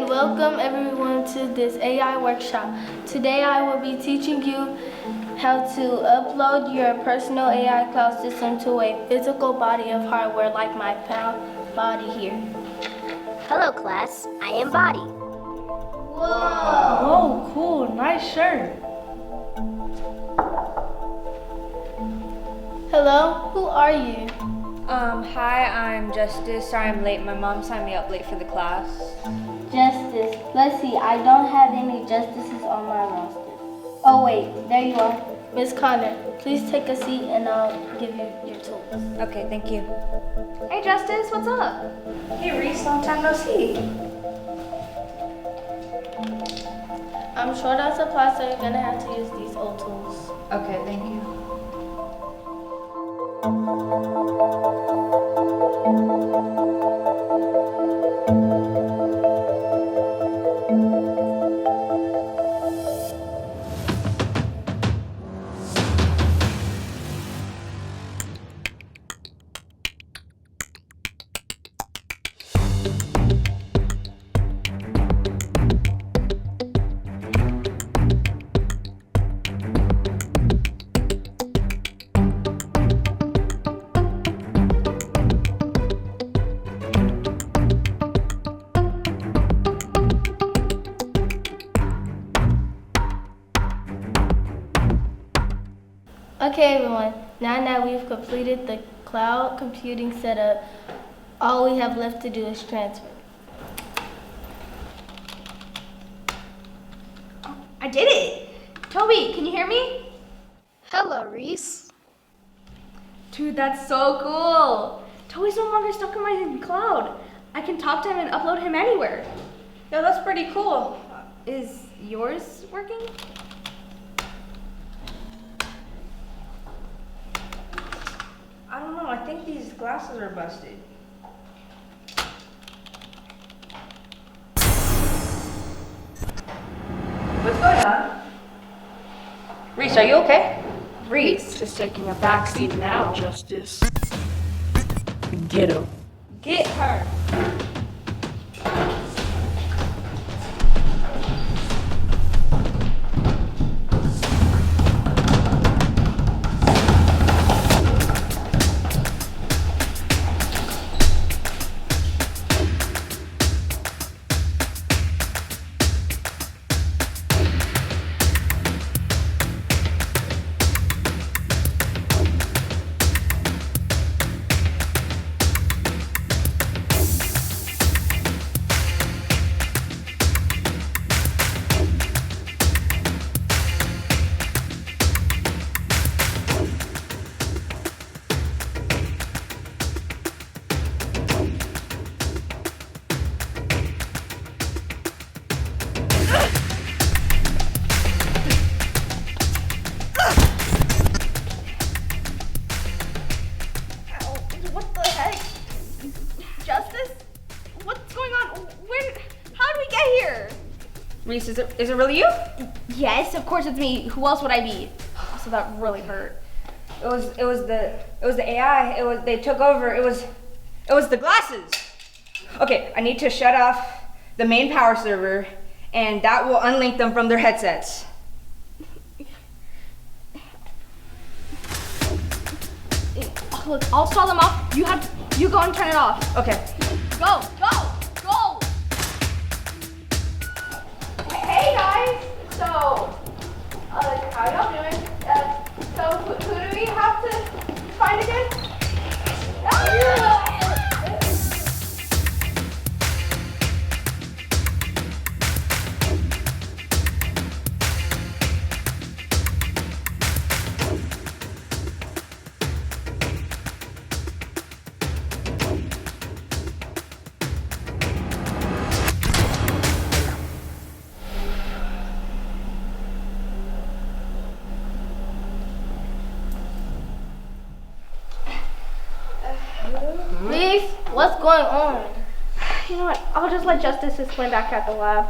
and welcome everyone to this AI workshop. Today I will be teaching you how to upload your personal AI cloud system to a physical body of hardware like my body here. Hello class, I am Body. Whoa! Oh, cool, nice shirt. Hello, who are you? Hi, I'm Justice. Sorry I'm late. My mom signed me up late for the class. Justice. Let's see, I don't have any justices on my roster. Oh wait, there you are. Miss Connor, please take a seat and I'll give you your tools. Okay, thank you. Hey Justice, what's up? Hey Reese, long time no see. I'm short on supplies, so you're gonna have to use these old tools. Okay, thank you. Okay everyone, now that we've completed the cloud computing setup, all we have left to do is transfer. I did it! Toby, can you hear me? Hello, Reese. Dude, that's so cool! Toby's no longer stuck in my cloud. I can talk to him and upload him anywhere. Yo, that's pretty cool. Is yours working? I don't know, I think these glasses are busted. What's going on? Reese, are you okay? Reese is taking a backseat now. Justice. Get him. Get her! What the heck? Justice? What's going on? How did we get here? Reese, is it really you? Yes, of course it's me. Who else would I be? So that really hurt. It was the AI. They took over. It was the glasses. Okay, I need to shut off the main power server, and that will unlink them from their headsets. Look, I'll stall them off. You go and turn it off. Okay. Go! Hey guys! So, how y'all doing? So who do we have to find again? Reese, what's going on? You know what? I'll just let Justice explain back at the lab.